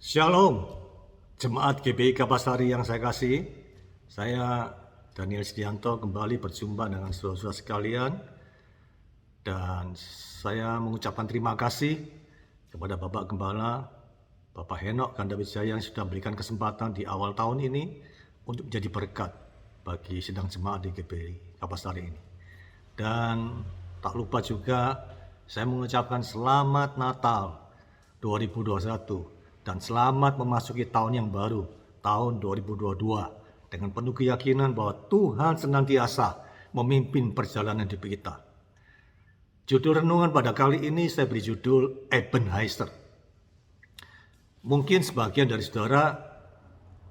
Shalom, Jemaat GBI Kapasari yang saya kasih. Saya Daniel Setianto kembali berjumpa dengan saudara-saudara sekalian. Dan saya mengucapkan terima kasih kepada Bapak Gembala, Bapak Henok Gandawijaya yang sudah memberikan kesempatan di awal tahun ini untuk menjadi berkat bagi sidang jemaat di GBI Kapasari ini. Dan tak lupa juga saya mengucapkan selamat Natal 2021 dan selamat memasuki tahun yang baru, tahun 2022, dengan penuh keyakinan bahwa Tuhan senantiasa memimpin perjalanan hidup kita. Judul renungan pada kali ini saya beri judul Ebenezer. Mungkin sebagian dari saudara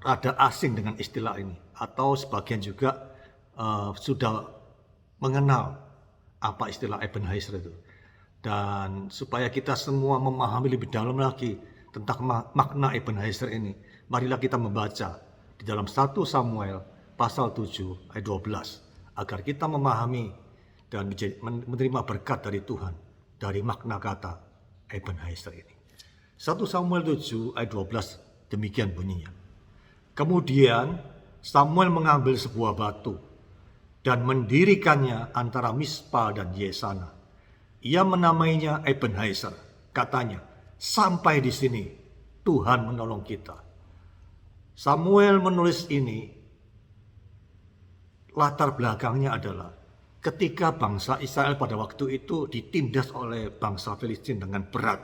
rada asing dengan istilah ini, atau sebagian juga sudah mengenal apa istilah Ebenezer itu. Dan supaya kita semua memahami lebih dalam lagi tentang makna Ebenezer ini, marilah kita membaca di dalam 1 Samuel pasal 7 ayat 12 agar kita memahami dan menerima berkat dari Tuhan dari makna kata Ebenezer ini. 1 Samuel 7 ayat 12 demikian bunyinya. Kemudian Samuel mengambil sebuah batu dan mendirikannya antara Mispa dan Yesana. Ia menamainya Ebenezer. Katanya, sampai di sini Tuhan menolong kita. Samuel menulis ini, latar belakangnya adalah ketika bangsa Israel pada waktu itu ditindas oleh bangsa Filistin dengan berat.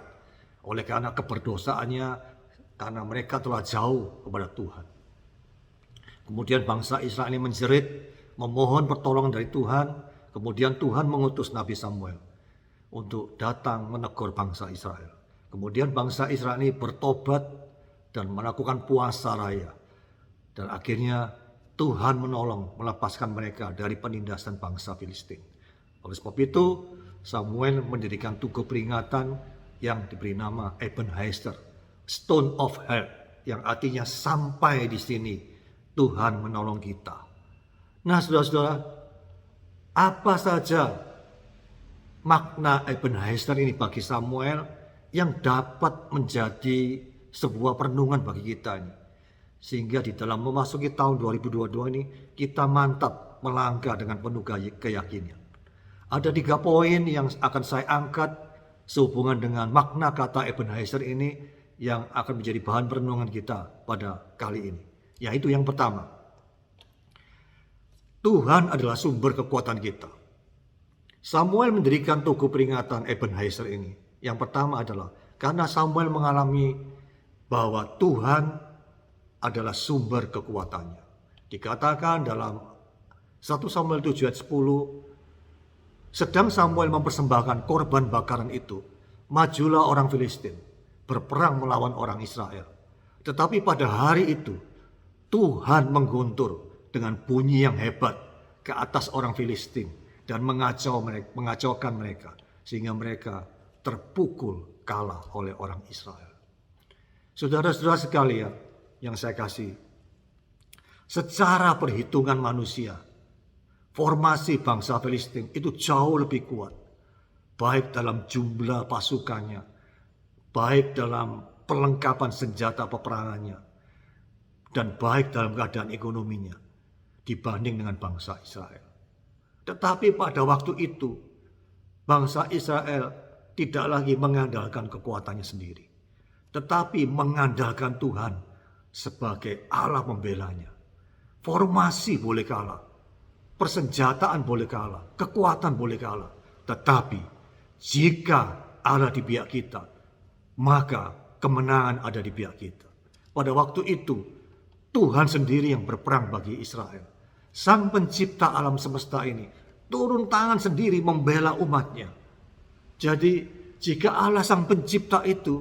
Oleh karena keberdosaannya, karena mereka telah jauh kepada Tuhan. Kemudian bangsa Israel ini menjerit, memohon pertolongan dari Tuhan. Kemudian Tuhan mengutus Nabi Samuel untuk datang menegur bangsa Israel. Kemudian bangsa Israel ini bertobat dan melakukan puasa raya. Dan akhirnya Tuhan menolong, melepaskan mereka dari penindasan bangsa Filistin. Oleh sebab itu, Samuel mendirikan tugu peringatan yang diberi nama Ebenezer, Stone of Help, yang artinya sampai di sini Tuhan menolong kita. Nah, saudara-saudara, apa saja makna Ebenezer ini bagi Samuel yang dapat menjadi sebuah perenungan bagi kita ini. Sehingga di dalam memasuki tahun 2022 ini kita mantap melangkah dengan penuh keyakinan. Ada 3 poin yang akan saya angkat sehubungan dengan makna kata Ebenezer ini yang akan menjadi bahan perenungan kita pada kali ini. Yaitu yang pertama, Tuhan adalah sumber kekuatan kita. Samuel mendirikan tugu peringatan Ebenezer ini. Yang pertama adalah karena Samuel mengalami bahwa Tuhan adalah sumber kekuatannya. Dikatakan dalam 1 Samuel 7 ayat 10, sedang Samuel mempersembahkan korban bakaran itu, majulah orang Filistin berperang melawan orang Israel. Tetapi pada hari itu Tuhan mengguntur dengan bunyi yang hebat ke atas orang Filistin dan mengacaukan mereka sehingga mereka terpukul kalah oleh orang Israel. Saudara-saudara sekalian yang saya kasih, secara perhitungan manusia, formasi bangsa Filistin itu jauh lebih kuat, baik dalam jumlah pasukannya, baik dalam perlengkapan senjata peperangannya, dan baik dalam keadaan ekonominya dibanding dengan bangsa Israel. Tetapi pada waktu itu, bangsa Israel tidak lagi mengandalkan kekuatannya sendiri, tetapi mengandalkan Tuhan sebagai Allah pembelanya. Formasi boleh kalah, persenjataan boleh kalah, kekuatan boleh kalah, tetapi jika Allah di pihak kita, maka kemenangan ada di pihak kita. Pada waktu itu, Tuhan sendiri yang berperang bagi Israel. Sang pencipta alam semesta ini turun tangan sendiri membela umatnya. Jadi jika Allah sang pencipta itu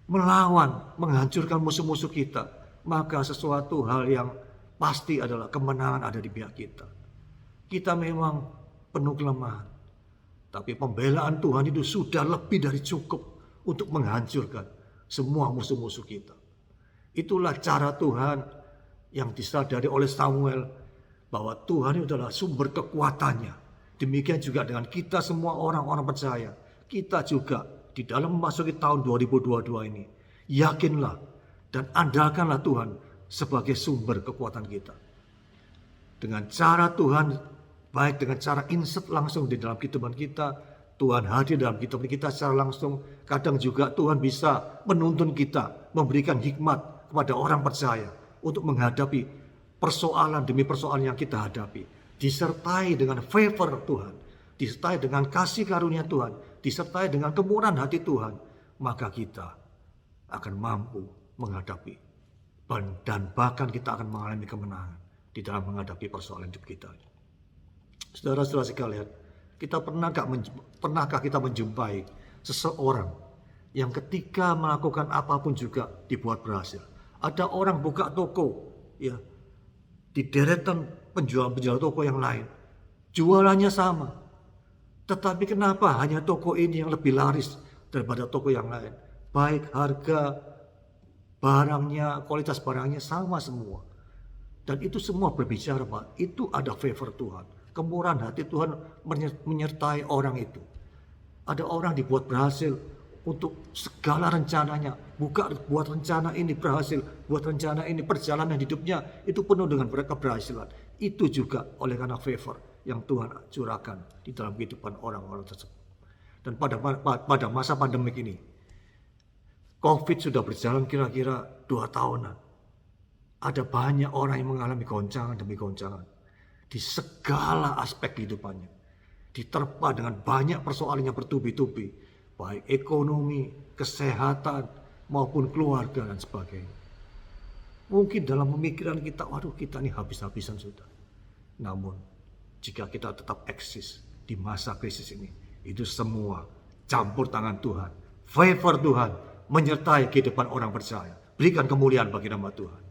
melawan, menghancurkan musuh-musuh kita, maka sesuatu hal yang pasti adalah kemenangan ada di pihak kita. Kita memang penuh kelemahan, tapi pembelaan Tuhan itu sudah lebih dari cukup untuk menghancurkan semua musuh-musuh kita. Itulah cara Tuhan yang disadari oleh Samuel bahwa Tuhan itu adalah sumber kekuatannya. Demikian juga dengan kita semua orang-orang percaya. Kita juga di dalam memasuki tahun 2022 ini, Yakinlah dan andalkanlah Tuhan sebagai sumber kekuatan kita. Dengan cara Tuhan, baik dengan cara insert langsung di dalam kehidupan kita, Tuhan hadir dalam kehidupan kita secara langsung. Kadang juga Tuhan bisa menuntun kita, memberikan hikmat kepada orang percaya untuk menghadapi persoalan demi persoalan yang kita hadapi. Disertai dengan favor Tuhan, disertai dengan kasih karunia Tuhan, disertai dengan kemurahan hati Tuhan, maka kita akan mampu menghadapi dan bahkan kita akan mengalami kemenangan di dalam menghadapi persoalan hidup kita. Saudara-saudara sekalian, pernahkah kita menjumpai seseorang yang ketika melakukan apapun juga dibuat berhasil? Ada orang buka toko, ya, di deretan penjual-penjual toko yang lain, jualannya sama, tetapi kenapa hanya toko ini yang lebih laris daripada toko yang lain? Baik harga barangnya, kualitas barangnya sama semua. Dan itu semua berbicara, Pak, itu ada favor Tuhan. Kemurahan hati Tuhan menyertai orang itu. Ada orang dibuat berhasil untuk segala rencananya. Buat rencana ini berhasil, buat rencana ini perjalanan hidupnya itu penuh dengan keberhasilan. Itu juga oleh karena favor yang Tuhan curahkan di dalam kehidupan orang-orang tersebut. Dan pada masa pandemik ini, COVID sudah berjalan kira-kira 2 tahunan. Ada banyak orang yang mengalami goncangan demi goncangan di segala aspek kehidupannya. Diterpa dengan banyak persoalan yang bertubi-tubi, baik ekonomi, kesehatan, maupun keluarga dan sebagainya. Mungkin dalam pemikiran kita, waduh kita ini habis-habisan sudah. Namun, jika kita tetap eksis di masa krisis ini, itu semua campur tangan Tuhan, favor Tuhan, menyertai kehidupan orang percaya. Berikan kemuliaan bagi nama Tuhan.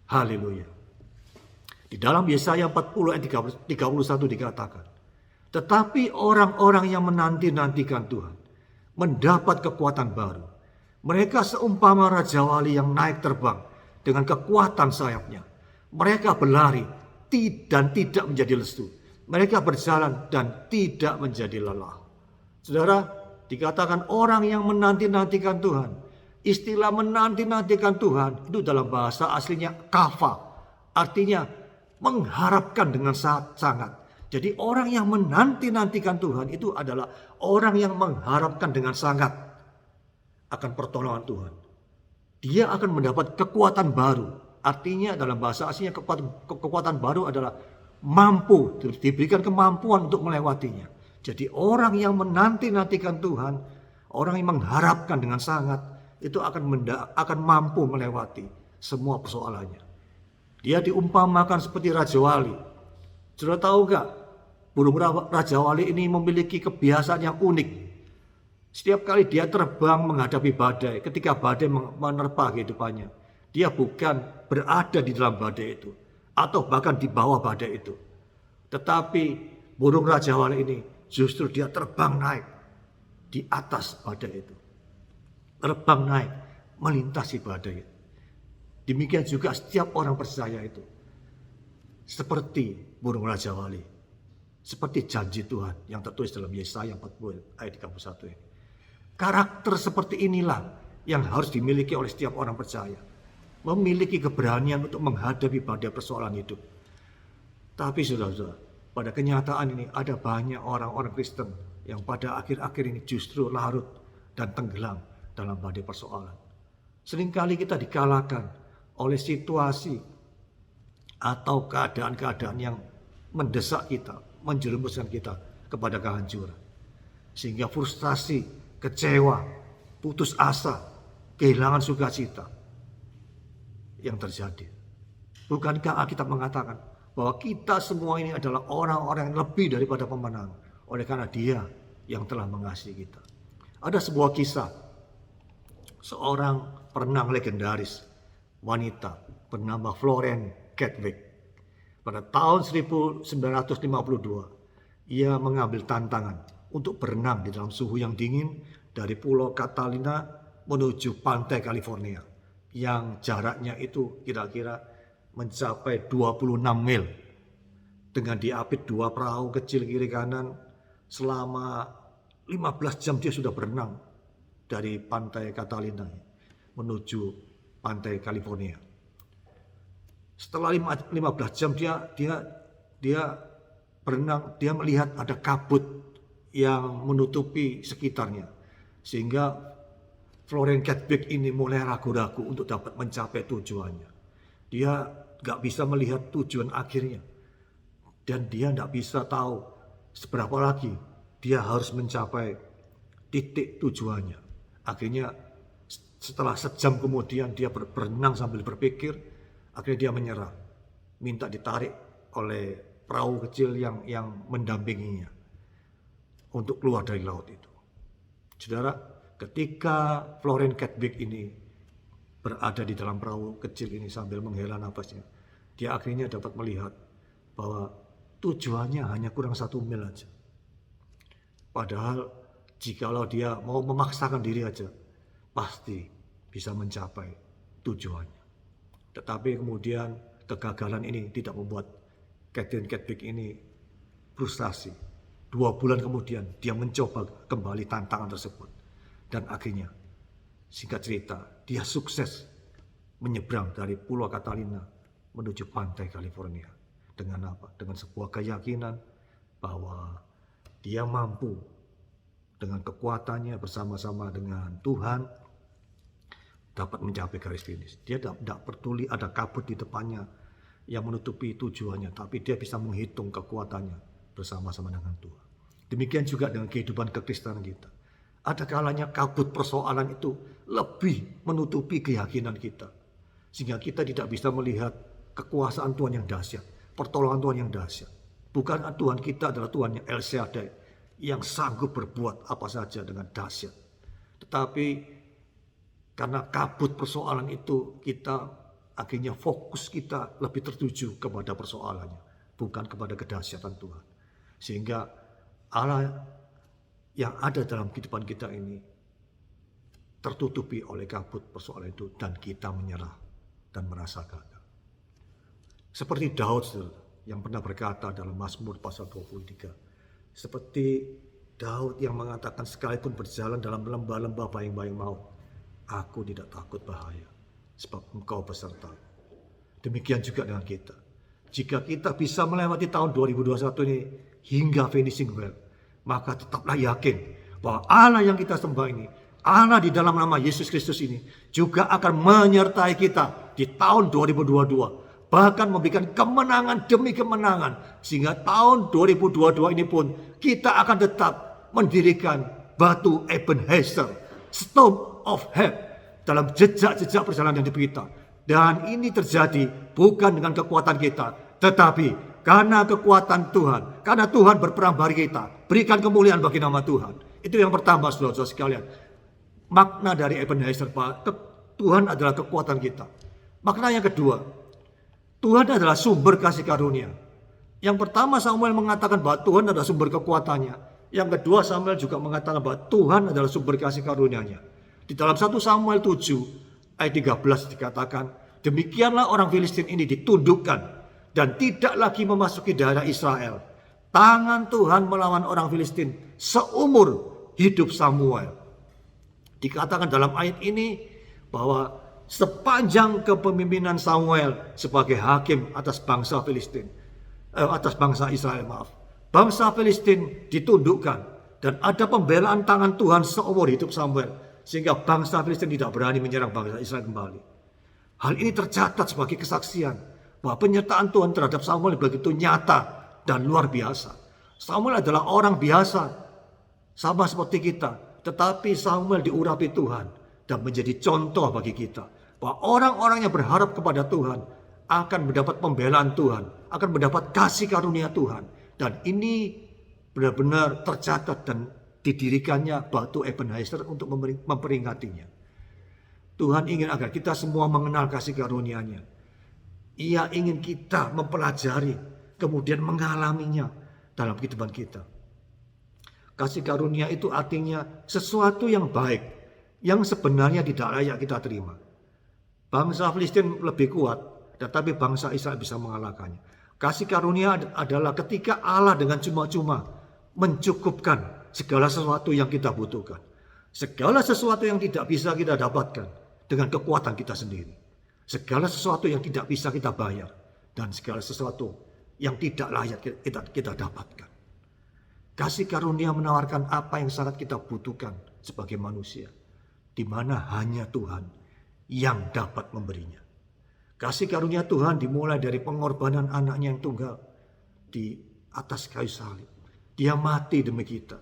Haleluya. Di dalam Yesaya 40 ayat 31 dikatakan, tetapi orang-orang yang menanti-nantikan Tuhan mendapat kekuatan baru. Mereka seumpama Raja Wali yang naik terbang dengan kekuatan sayapnya. Mereka berlari dan tidak menjadi lesu. Mereka berjalan dan tidak menjadi lelah. Saudara, dikatakan orang yang menanti-nantikan Tuhan. Istilah menanti-nantikan Tuhan itu dalam bahasa aslinya kafa. Artinya mengharapkan dengan sangat. Jadi orang yang menanti-nantikan Tuhan itu adalah orang yang mengharapkan dengan sangat akan pertolongan Tuhan. Dia akan mendapat kekuatan baru. Artinya dalam bahasa aslinya kekuatan baru adalah mampu, diberikan kemampuan untuk melewatinya. Jadi orang yang menanti-nantikan Tuhan, orang yang mengharapkan dengan sangat, itu akan mampu melewati semua persoalannya. Dia diumpamakan seperti Raja Wali. Sudah tahu gak? Burung Raja Wali ini memiliki kebiasaan yang unik. Setiap kali dia terbang menghadapi badai, ketika badai menerpa kehidupannya, dia bukan berada di dalam badai itu, atau bahkan di bawah badai itu. Tetapi burung Raja Wali ini justru dia terbang naik di atas badai itu. Terbang naik, melintasi badai. Demikian juga setiap orang percaya itu. Seperti burung Raja Wali. Seperti janji Tuhan yang tertulis dalam Yesaya 40 ayat 31 ini. Karakter seperti inilah yang harus dimiliki oleh setiap orang percaya. Memiliki keberanian untuk menghadapi badai persoalan hidup. Tapi saudara-saudara, pada kenyataan ini ada banyak orang-orang Kristen yang pada akhir-akhir ini justru larut dan tenggelam dalam badai persoalan. Seringkali kita dikalahkan oleh situasi atau keadaan-keadaan yang mendesak kita, menjerumuskan kita kepada kehancuran. Sehingga frustasi, kecewa, putus asa, kehilangan sukacita yang terjadi. Bukankah Alkitab mengatakan bahwa kita semua ini adalah orang-orang yang lebih daripada pemenang oleh karena Dia yang telah mengasihi kita. Ada sebuah kisah seorang perenang legendaris wanita bernama Florence Gatwick. Pada tahun 1952, ia mengambil tantangan untuk berenang di dalam suhu yang dingin dari Pulau Catalina menuju pantai California yang jaraknya itu kira-kira mencapai 26 mil dengan diapit 2 perahu kecil kiri kanan. Selama 15 jam dia sudah berenang dari pantai Catalina. menuju pantai California. Setelah 15 jam dia berenang, dia melihat ada kabut yang menutupi sekitarnya, sehingga Florian Kettwig ini mulai ragu-ragu untuk dapat mencapai tujuannya. Dia nggak bisa melihat tujuan akhirnya, dan dia nggak bisa tahu seberapa lagi dia harus mencapai titik tujuannya. Akhirnya setelah sejam kemudian dia berenang sambil berpikir, akhirnya dia menyerah, minta ditarik oleh perahu kecil yang mendampinginya untuk keluar dari laut itu. Saudara, ketika Florian Kettwig ini berada di dalam perahu kecil ini sambil menghela nafasnya, dia akhirnya dapat melihat bahwa tujuannya hanya kurang 1 mil aja. Padahal jikalau dia mau memaksakan diri aja, pasti bisa mencapai tujuannya. Tetapi kemudian kegagalan ini tidak membuat Florian Kettwig ini frustasi. 2 bulan kemudian dia mencoba kembali tantangan tersebut. Dan akhirnya, singkat cerita, dia sukses menyeberang dari Pulau Catalina menuju pantai California. Dengan apa? Dengan sebuah keyakinan bahwa dia mampu dengan kekuatannya bersama-sama dengan Tuhan dapat mencapai garis finish. Dia tidak peduli ada kabut di depannya yang menutupi tujuannya, tapi dia bisa menghitung kekuatannya bersama-sama dengan Tuhan. Demikian juga dengan kehidupan kekristenan kita. Ada kalanya kabut persoalan itu lebih menutupi keyakinan kita, sehingga kita tidak bisa melihat kekuasaan Tuhan yang dahsyat, pertolongan Tuhan yang dahsyat. Bukan Tuhan kita adalah Tuhan yang El Shaddai, yang sanggup berbuat apa saja dengan dahsyat. Tetapi karena kabut persoalan itu, kita akhirnya fokus kita lebih tertuju kepada persoalannya, bukan kepada kedahsyatan Tuhan. Sehingga Allah yang ada dalam kehidupan kita ini tertutupi oleh kabut persoalan itu, dan kita menyerah dan merasa gagal. Seperti Daud yang pernah berkata dalam Mazmur pasal 23, seperti Daud yang mengatakan, sekalipun berjalan dalam lembah-lembah bayang-bayang maut, aku tidak takut bahaya, sebab Engkau beserta. Demikian juga dengan kita. Jika kita bisa melewati tahun 2021 ini hingga finishing well, maka tetaplah yakin bahwa Allah yang kita sembah ini, Allah di dalam nama Yesus Kristus ini, juga akan menyertai kita di tahun 2022. Bahkan memberikan kemenangan demi kemenangan. Sehingga tahun 2022 ini pun kita akan tetap mendirikan batu Ebenezer, Stone of Help, dalam jejak-jejak perjalanan hidup kita. Dan ini terjadi bukan dengan kekuatan kita, tetapi karena kekuatan Tuhan. Karena Tuhan berperang bagi kita. Berikan kemuliaan bagi nama Tuhan. Itu yang pertama, saudara-saudara sekalian. Makna dari Ebenezer, Tuhan adalah kekuatan kita. Makna yang kedua, Tuhan adalah sumber kasih karunia. Yang pertama, Samuel mengatakan bahwa Tuhan adalah sumber kekuatannya. Yang kedua, Samuel juga mengatakan bahwa Tuhan adalah sumber kasih karunia-Nya. Di dalam 1 Samuel 7 ayat 13 dikatakan, demikianlah orang Filistin ini ditundukkan dan tidak lagi memasuki daerah Israel. Tangan Tuhan melawan orang Filistin seumur hidup Samuel. Dikatakan dalam ayat ini bahwa sepanjang kepemimpinan Samuel sebagai hakim atas bangsa Filistin, atas bangsa Israel, bangsa Filistin ditundukkan dan ada pembelaan tangan Tuhan seumur hidup Samuel, sehingga bangsa Filistin tidak berani menyerang bangsa Israel kembali. Hal ini tercatat sebagai kesaksian bahwa penyertaan Tuhan terhadap Samuel begitu nyata dan luar biasa. Samuel adalah orang biasa, sama seperti kita, tetapi Samuel diurapi Tuhan dan menjadi contoh bagi kita bahwa orang-orang yang berharap kepada Tuhan akan mendapat pembelaan Tuhan, akan mendapat kasih karunia Tuhan. Dan ini benar-benar tercatat dan didirikannya batu Ebenezer untuk memperingatinya. Tuhan ingin agar kita semua mengenal kasih karunia-Nya. Ia ingin kita mempelajari, kemudian mengalaminya dalam kehidupan kita. Kasih karunia itu artinya sesuatu yang baik, yang sebenarnya tidak layak kita terima. Bangsa Filistin lebih kuat, tetapi bangsa Israel bisa mengalahkannya. Kasih karunia adalah ketika Allah dengan cuma-cuma mencukupkan segala sesuatu yang kita butuhkan. Segala sesuatu yang tidak bisa kita dapatkan, dengan kekuatan kita sendiri. Segala sesuatu yang tidak bisa kita bayar dan segala sesuatu yang tidak layak kita dapatkan. Kasih karunia menawarkan apa yang sangat kita butuhkan sebagai manusia, di mana hanya Tuhan yang dapat memberinya. Kasih karunia Tuhan dimulai dari pengorbanan anaknya yang tunggal di atas kayu salib. Dia mati demi kita.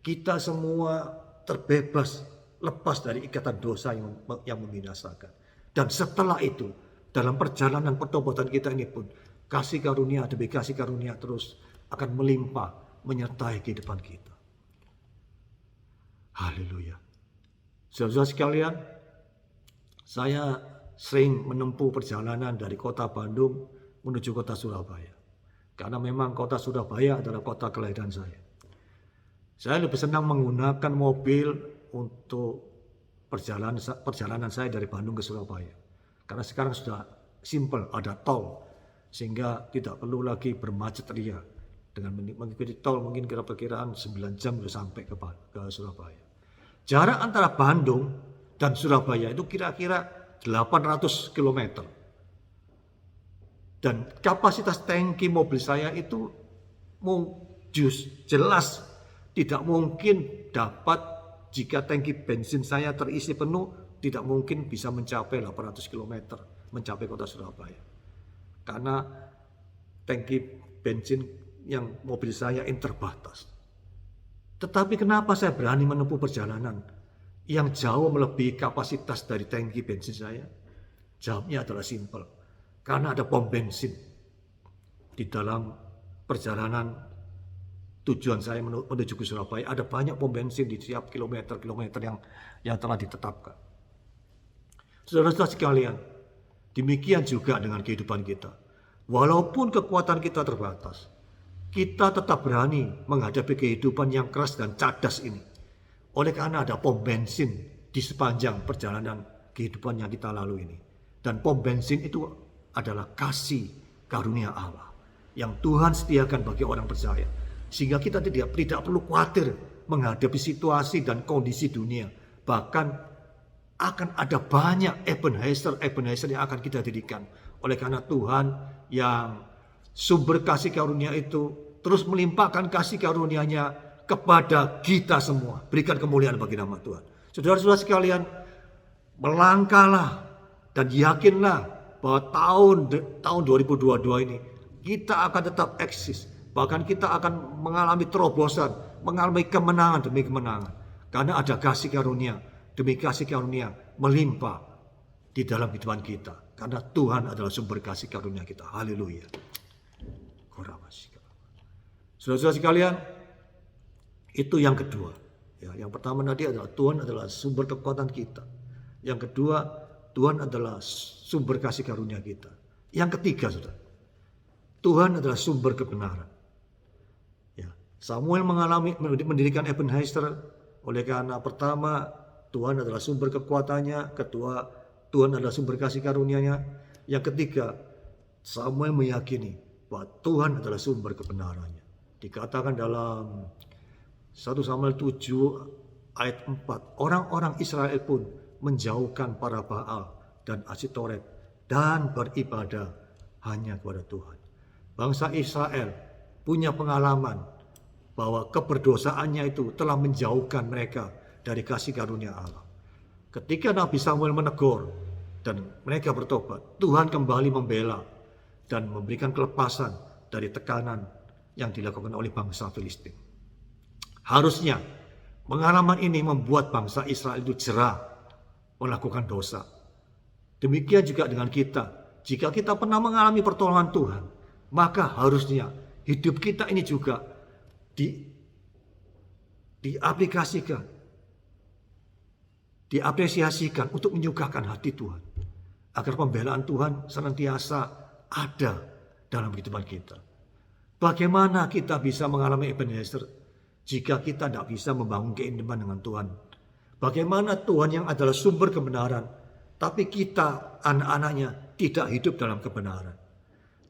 Kita semua terbebas, lepas dari ikatan dosa yang membinasakan. Dan setelah itu, dalam perjalanan pertobatan kita ini pun, kasih karunia demi kasih karunia terus akan melimpah menyertai kehidupan kita. Haleluya. Saudara sekalian, saya sering menempuh perjalanan dari kota Bandung menuju kota Surabaya. Karena memang kota Surabaya adalah kota kelahiran saya. Saya lebih senang menggunakan mobil untuk perjalanan saya dari Bandung ke Surabaya. Karena sekarang sudah simple, ada tol. Sehingga tidak perlu lagi bermacet ria. Dengan mengikuti tol mungkin kira-kiraan 9 jam sudah sampai ke Surabaya. Jarak antara Bandung dan Surabaya itu kira-kira 800 km. Dan kapasitas tangki mobil saya itu jelas tidak mungkin dapat. Jika tangki bensin saya terisi penuh, tidak mungkin bisa mencapai 800 km, mencapai kota Surabaya. Karena tangki bensin yang mobil saya ini terbatas. Tetapi kenapa saya berani menempuh perjalanan yang jauh melebihi kapasitas dari tangki bensin saya? Jawabnya adalah simpel. Karena ada pom bensin di dalam perjalanan tujuan saya menuju ke Surabaya. Ada banyak pom bensin di setiap kilometer-kilometer yang telah ditetapkan. Saudara-saudara sekalian, demikian juga dengan kehidupan kita. Walaupun kekuatan kita terbatas, kita tetap berani menghadapi kehidupan yang keras dan cadas ini. Oleh karena ada pom bensin di sepanjang perjalanan kehidupan yang kita lalui ini. Dan pom bensin itu adalah kasih karunia Allah yang Tuhan sediakan bagi orang percaya. Sehingga kita tidak perlu khawatir menghadapi situasi dan kondisi dunia. Bahkan akan ada banyak Ebenezer yang akan kita dirikan. Oleh karena Tuhan yang sumber kasih karunia itu terus melimpahkan kasih karunia-Nya kepada kita semua. Berikan kemuliaan bagi nama Tuhan. Saudara-saudara sekalian, melangkahlah dan yakinlah bahwa tahun 2022 ini kita akan tetap eksis. Bahkan kita akan mengalami terobosan, mengalami kemenangan demi kemenangan. Karena ada kasih karunia demi kasih karunia melimpah di dalam kehidupan kita. Karena Tuhan adalah sumber kasih karunia kita. Haleluya. Saudara-saudara sekalian, itu yang kedua. Ya, yang pertama tadi adalah Tuhan adalah sumber kekuatan kita. Yang kedua, Tuhan adalah sumber kasih karunia kita. Yang ketiga, saudara, Tuhan adalah sumber kebenaran. Samuel mendirikan Ebenezer oleh karena pertama Tuhan adalah sumber kekuatannya, kedua Tuhan adalah sumber kasih karunia-Nya, yang ketiga Samuel meyakini bahwa Tuhan adalah sumber kebenarannya. Dikatakan dalam 1 Samuel 7 ayat 4, orang-orang Israel pun menjauhkan para Baal dan Asitoret dan beribadah hanya kepada Tuhan. Bangsa Israel punya pengalaman bahwa keberdosaannya itu telah menjauhkan mereka dari kasih karunia Allah. Ketika Nabi Samuel menegur dan mereka bertobat, Tuhan kembali membela dan memberikan kelepasan dari tekanan yang dilakukan oleh bangsa Filistin. Harusnya pengalaman ini membuat bangsa Israel itu jerah melakukan dosa. Demikian juga dengan kita. Jika kita pernah mengalami pertolongan Tuhan, maka harusnya hidup kita ini juga diapresiasikan untuk menyukakan hati Tuhan, agar pembelaan Tuhan senantiasa ada dalam kehidupan kita. Bagaimana kita bisa mengalami Ebenezer jika kita tidak bisa membangun keintiman dengan Tuhan? Bagaimana Tuhan yang adalah sumber kebenaran, tapi kita anak-anaknya tidak hidup dalam kebenaran?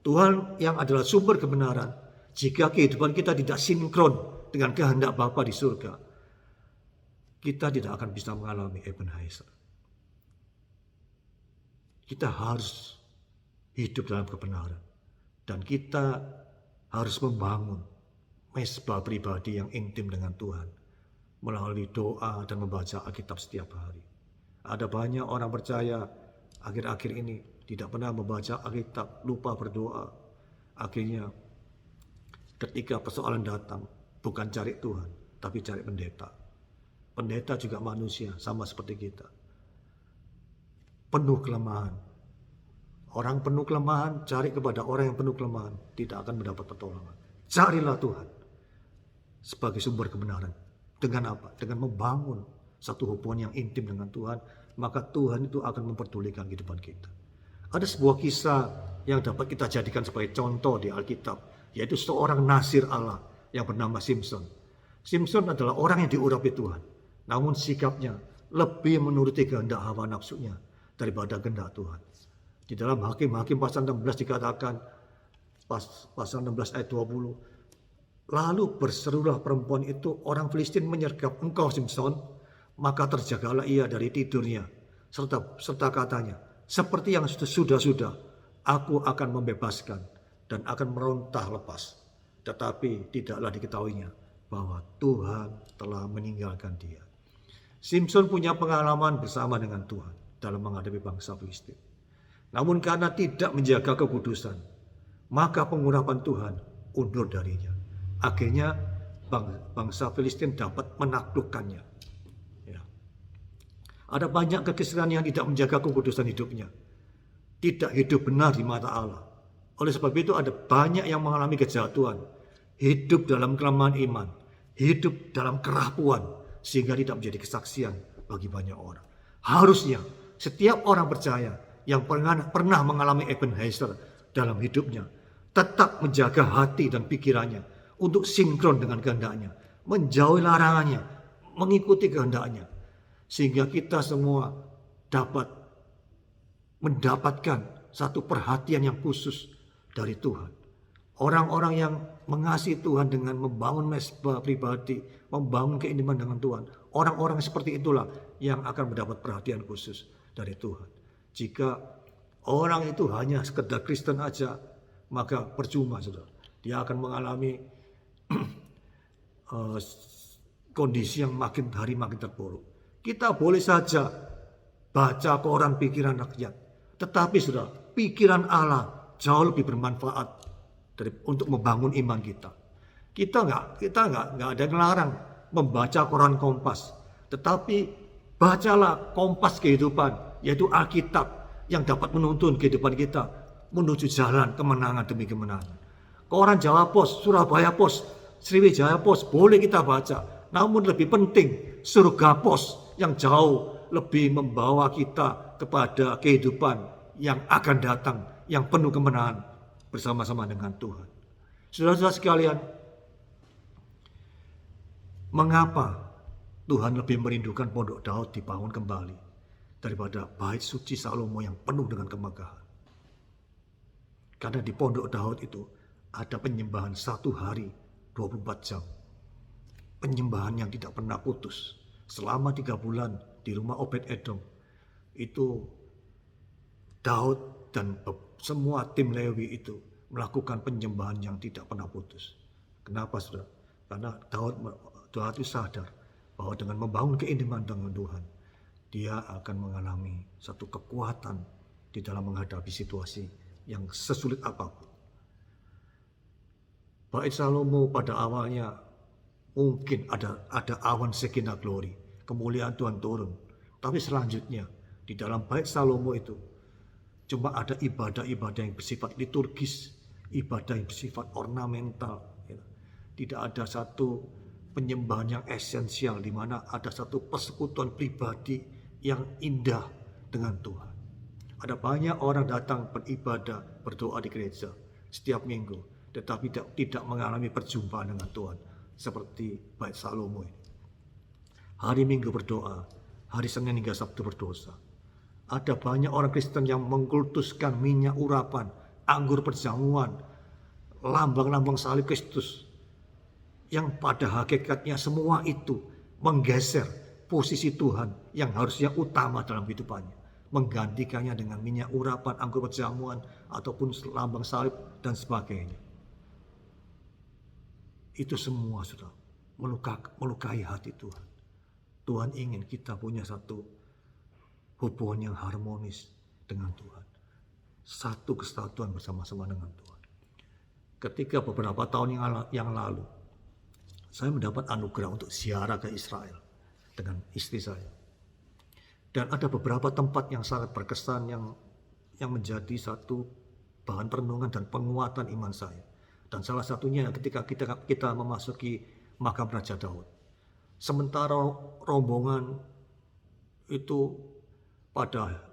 Tuhan yang adalah sumber kebenaran, jika kehidupan kita tidak sinkron dengan kehendak Bapa di surga, kita tidak akan bisa mengalami Ebenezer. Kita harus hidup dalam kebenaran. Dan kita harus membangun mesbah pribadi yang intim dengan Tuhan melalui doa dan membaca Alkitab setiap hari. Ada banyak orang percaya akhir-akhir ini tidak pernah membaca Alkitab, lupa berdoa. Akhirnya ketika persoalan datang, bukan cari Tuhan, tapi cari pendeta. Pendeta juga manusia, sama seperti kita. Penuh kelemahan. Orang penuh kelemahan, cari kepada orang yang penuh kelemahan, tidak akan mendapat pertolongan. Carilah Tuhan sebagai sumber kebenaran. Dengan apa? Dengan membangun satu hubungan yang intim dengan Tuhan, maka Tuhan itu akan memperdulikan kehidupan kita. Ada sebuah kisah yang dapat kita jadikan sebagai contoh di Alkitab, yaitu seorang nasir Allah yang bernama Simson. Simson adalah orang yang diurapi Tuhan, namun sikapnya lebih menuruti kehendak hawa nafsunya daripada kehendak Tuhan. Di dalam Hakim-Hakim pasal 16 dikatakan, pasal 16 ayat 20, lalu berserulah perempuan itu, orang Filistin menyergap engkau Simson, maka terjagalah ia dari tidurnya, serta katanya, seperti yang sudah, aku akan membebaskan dan akan merontah lepas. Tetapi tidaklah diketahuinya bahwa Tuhan telah meninggalkan dia. Simson punya pengalaman bersama dengan Tuhan dalam menghadapi bangsa Filistin. Namun karena tidak menjaga kekudusan, maka pengurapan Tuhan undur darinya. Akhirnya bangsa Filistin dapat menaklukkannya. Ya. Ada banyak kekristenan yang tidak menjaga kekudusan hidupnya, tidak hidup benar di mata Allah. Oleh sebab itu ada banyak yang mengalami kejatuhan, hidup dalam kelemahan iman, hidup dalam kerapuan, sehingga tidak menjadi kesaksian bagi banyak orang. Harusnya setiap orang percaya yang pernah mengalami Ebenezer dalam hidupnya tetap menjaga hati dan pikirannya untuk sinkron dengan kehendaknya, menjauhi larangannya, mengikuti kehendaknya, sehingga kita semua dapat mendapatkan satu perhatian yang khusus dari Tuhan. Orang-orang yang mengasihi Tuhan dengan membangun mesbah pribadi, membangun keintiman dengan Tuhan, orang-orang seperti itulah yang akan mendapat perhatian khusus dari Tuhan. Jika orang itu hanya sekedar Kristen aja, maka percuma, saudara. Dia akan mengalami kondisi yang makin hari makin terpuruk. Kita boleh saja baca koran pikiran rakyat, tetapi sudah pikiran Allah jauh lebih bermanfaat untuk membangun iman kita. Kita nggak ada yang larang membaca koran Kompas, tetapi bacalah Kompas kehidupan, yaitu Alkitab yang dapat menuntun kehidupan kita menuju jalan kemenangan demi kemenangan. Koran Jawa Pos, Surabaya Pos, Sriwijaya Pos boleh kita baca, namun lebih penting Surga Pos yang jauh lebih membawa kita kepada kehidupan yang akan datang, yang penuh kemenangan bersama-sama dengan Tuhan. Saudara-saudara sekalian, mengapa Tuhan lebih merindukan Pondok Daud dibangun kembali daripada Bait Suci Salomo yang penuh dengan kemegahan? Karena di Pondok Daud itu ada penyembahan 1 hari 24 jam. Penyembahan yang tidak pernah putus. Selama 3 bulan di rumah Obed-Edom, itu Daud dan semua tim Lewi itu melakukan penyembahan yang tidak pernah putus. Kenapa, saudara? Karena Daud itu sadar bahwa dengan membangun keintiman dengan Tuhan, dia akan mengalami satu kekuatan di dalam menghadapi situasi yang sesulit apapun. Bait Salomo pada awalnya mungkin ada awan Shekinah glory, kemuliaan Tuhan turun. Tapi selanjutnya di dalam Bait Salomo itu cuma ada ibadah-ibadah yang bersifat liturgis, ibadah yang bersifat ornamental. Tidak ada satu penyembahan yang esensial di mana ada satu persekutuan pribadi yang indah dengan Tuhan. Ada banyak orang datang beribadah, berdoa di gereja setiap minggu, tetapi tidak mengalami perjumpaan dengan Tuhan seperti Bait Salomo ini. Hari Minggu berdoa, hari Senin hingga Sabtu berdosa. Ada banyak orang Kristen yang mengkultuskan minyak urapan, anggur perjamuan, lambang-lambang salib Kristus, yang pada hakikatnya semua itu menggeser posisi Tuhan yang harusnya utama dalam kehidupannya. menggantikannya dengan minyak urapan, anggur perjamuan, ataupun lambang salib dan sebagainya. Itu semua sudah melukai hati Tuhan. Tuhan ingin kita punya satu hubungan yang harmonis dengan Tuhan. Satu kesatuan bersama-sama dengan Tuhan. Ketika beberapa tahun yang lalu, saya mendapat anugerah untuk ziarah ke Israel dengan istri saya. Dan ada beberapa tempat yang sangat berkesan yang menjadi satu bahan perenungan dan penguatan iman saya. Dan salah satunya ketika kita memasuki makam Raja Daud. Sementara rombongan itu pada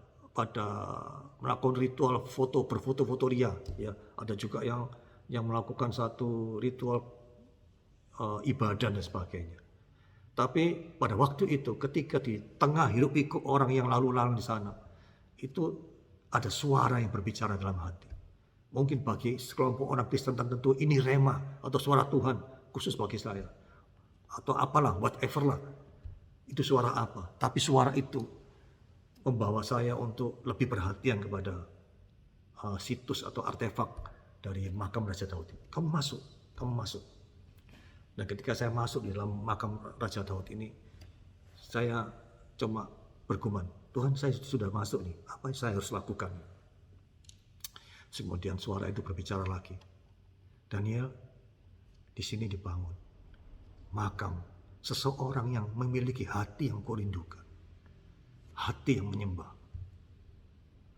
melakukan ritual berfoto-foto ria, ya, ada juga yang melakukan satu ritual ibadah dan sebagainya. Tapi pada waktu itu, ketika di tengah hiruk pikuk orang yang lalu-lalang di sana, itu ada suara yang berbicara dalam hati. Mungkin bagi sekelompok orang Kristen tertentu ini rema atau suara Tuhan khusus bagi saya, atau apalah, whatever lah. Itu suara apa? Tapi suara itu membawa saya untuk lebih perhatian kepada situs atau artefak dari makam Raja Daud. Kamu masuk. Dan ketika saya masuk di dalam makam Raja Daud ini, saya cuma bergumam, Tuhan, saya sudah masuk nih, apa yang saya harus lakukan? Kemudian suara itu berbicara lagi, Daniel, di sini dibangun makam seseorang yang memiliki hati yang kau rindukan, hati yang menyembah.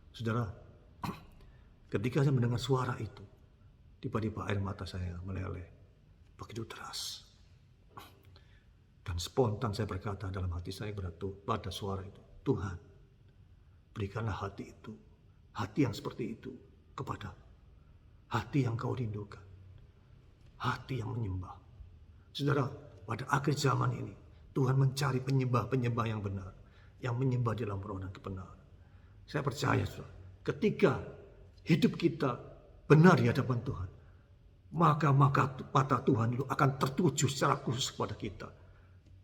Saudara, ketika saya mendengar suara itu, tiba-tiba air mata saya meleleh begitu deras. Dan spontan saya berkata dalam hati saya pada suara itu, Tuhan, berikanlah hati itu, hati yang seperti itu kepada hati yang kau rindukan, hati yang menyembah. Saudara, pada akhir zaman ini, Tuhan mencari penyembah-penyembah yang benar, yang menyembah di dalam roh dan kebenaran. Saya percaya, saudara, ketika hidup kita benar di hadapan Tuhan, maka mata Tuhan itu akan tertuju secara khusus kepada kita.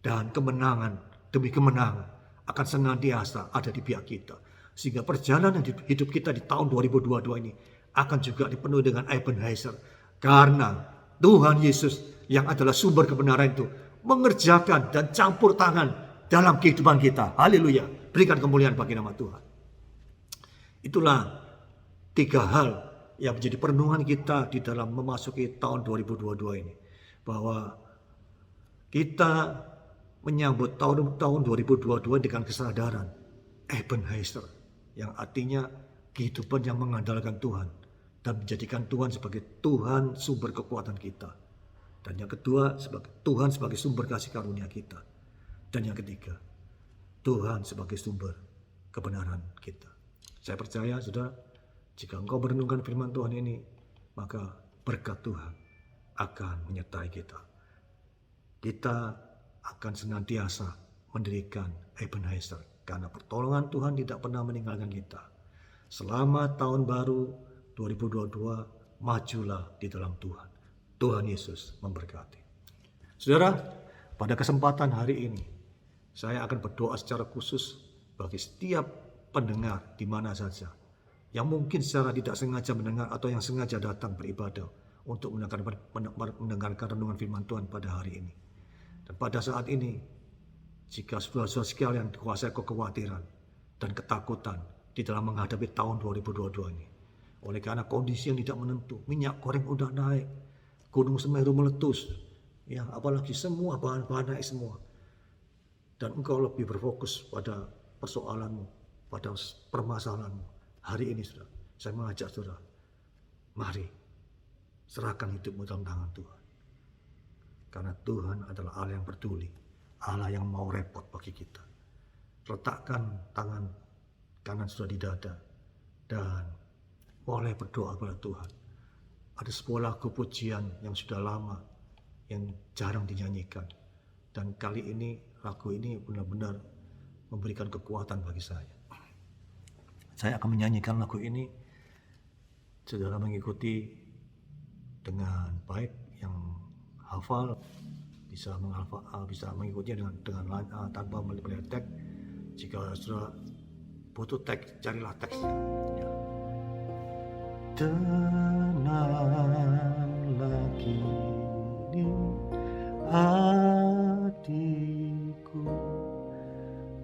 Dan kemenangan demi kemenangan akan senantiasa ada di pihak kita. Sehingga perjalanan hidup kita di tahun 2022 ini akan juga dipenuhi dengan Ebenezer. Karena Tuhan Yesus yang adalah sumber kebenaran itu mengerjakan dan campur tangan dalam kehidupan kita. Haleluya. Berikan kemuliaan bagi nama Tuhan. Itulah 3 hal yang menjadi perenungan kita di dalam memasuki tahun 2022 ini. Bahwa kita menyambut tahun 2022 dengan kesadaran Ebenezer, yang artinya kehidupan yang mengandalkan Tuhan dan menjadikan Tuhan sebagai Tuhan sumber kekuatan kita. Dan yang kedua, Tuhan sebagai sumber kasih karunia kita. Dan yang ketiga, Tuhan sebagai sumber kebenaran kita. Saya percaya, saudara, jika engkau merenungkan firman Tuhan ini, maka berkat Tuhan akan menyertai kita. Kita akan senantiasa mendirikan Ebenezer, karena pertolongan Tuhan tidak pernah meninggalkan kita. Selama tahun baru 2022, majulah di dalam Tuhan. Tuhan Yesus memberkati. Saudara, pada kesempatan hari ini, saya akan berdoa secara khusus bagi setiap pendengar di mana saja, yang mungkin secara tidak sengaja mendengar atau yang sengaja datang beribadah untuk mendengarkan renungan firman Tuhan pada hari ini. Dan pada saat ini, jika saudara-saudara sekalian dikuasai kekhawatiran dan ketakutan di dalam menghadapi tahun 2022 ini, oleh karena kondisi yang tidak menentu, minyak goreng udah naik, Gunung Semeru meletus, ya apalagi semua bahan-bahan naik semua, dan engkau lebih berfokus pada persoalanmu, pada permasalahanmu. Hari ini, saudara, saya mengajak saudara, mari serahkan hidupmu dalam tangan Tuhan. Karena Tuhan adalah Allah yang peduli, Allah yang mau repot bagi kita. Letakkan tangan kanan sudah di dada dan boleh berdoa kepada Tuhan. Ada sebuah lagu pujian yang sudah lama, yang jarang dinyanyikan. Dan kali ini, lagu ini benar-benar memberikan kekuatan bagi saya. Saya akan menyanyikan lagu ini, saudara mengikuti dengan baik, yang hafal bisa mengikutinya dengan tanpa melihat teks. Jika saudara butuh teks, carilah teksnya. Ya. Tenanglah kini hatiku,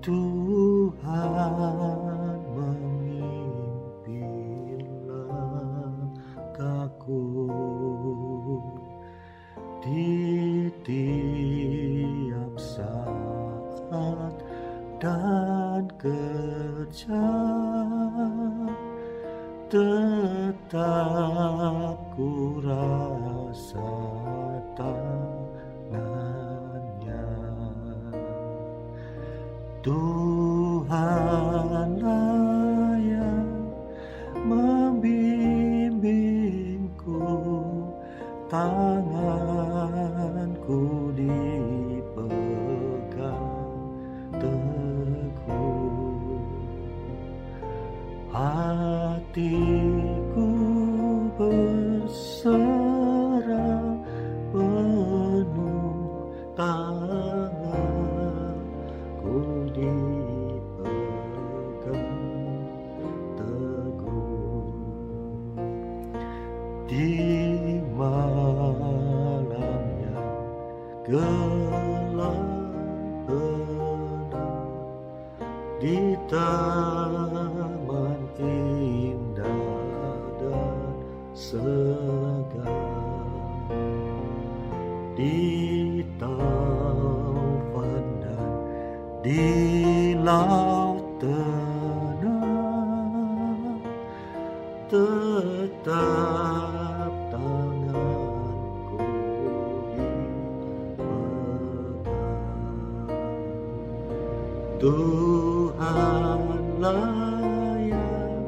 Tuhan memimpin langkahku di tiap saat dan kerja, tetap ku rasa tangannya. Tuhanlah yang membimbingku, tanganku dipegang teguh, hatiku berserah penuh, tanganku dipegang teguh. Di malam yang gelap benar, di taman indah dan segar, di taufan dan di laut tenang, tetap tanganku dipegang. Tuhanlah yang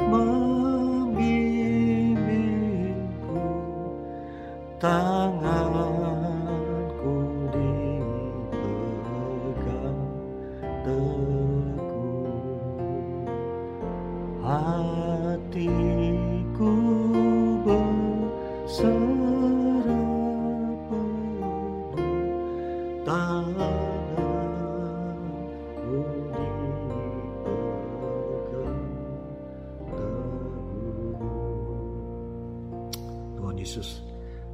membimbingku, tanganku dipegang teguh, hatiku berserah penuh, tanganku dipegang teguh. Tuhan Yesus,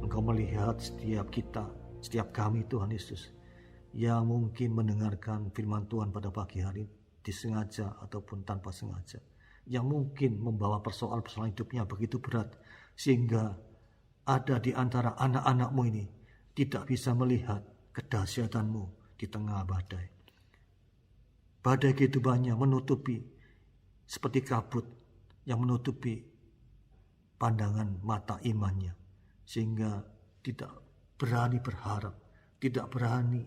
Engkau melihat setiap kita, setiap kami Tuhan Yesus, yang mungkin mendengarkan firman Tuhan pada pagi hari, disengaja ataupun tanpa sengaja, yang mungkin membawa persoalan-persoalan hidupnya begitu berat, sehingga ada di antara anak-anak-Mu ini tidak bisa melihat kedahsyatan-Mu di tengah badai. Badai kehidupannya menutupi seperti kabut yang menutupi pandangan mata imannya, sehingga tidak berani berharap, tidak berani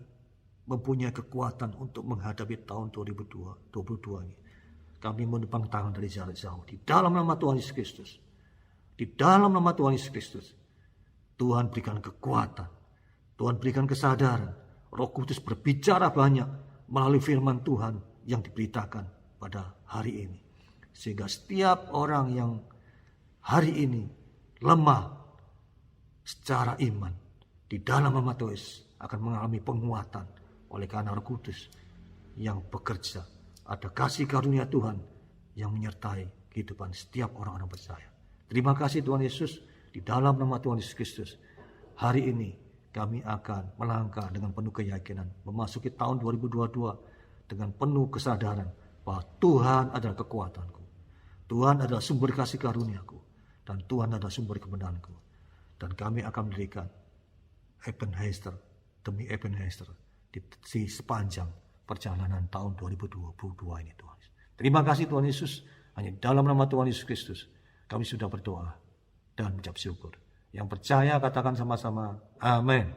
mempunyai kekuatan untuk menghadapi tahun 2022 ini. Kami menepang tangan dari jarak jauh di dalam nama Tuhan Yesus Kristus. Di dalam nama Tuhan Yesus Kristus, Tuhan berikan kekuatan, Tuhan berikan kesadaran. Roh Kudus berbicara banyak melalui firman Tuhan yang diberitakan pada hari ini, sehingga setiap orang yang hari ini lemah secara iman, di dalam nama Tuhan Yesus akan mengalami penguatan oleh karena Roh Kudus yang bekerja. Ada kasih karunia Tuhan yang menyertai kehidupan setiap orang-orang percaya. Terima kasih Tuhan Yesus, di dalam nama Tuhan Yesus Kristus. Hari ini kami akan melangkah dengan penuh keyakinan memasuki tahun 2022 dengan penuh kesadaran bahwa Tuhan adalah kekuatanku, Tuhan adalah sumber kasih karuniaku, dan Tuhan adalah sumber kebenaranku. Dan kami akan mendirikan Ebenezer demi Ebenezer di sepanjang perjalanan tahun 2022 ini Tuhan. Terima kasih Tuhan Yesus. Hanya dalam nama Tuhan Yesus Kristus kami sudah berdoa dan mengucap syukur. Yang percaya katakan sama-sama amin.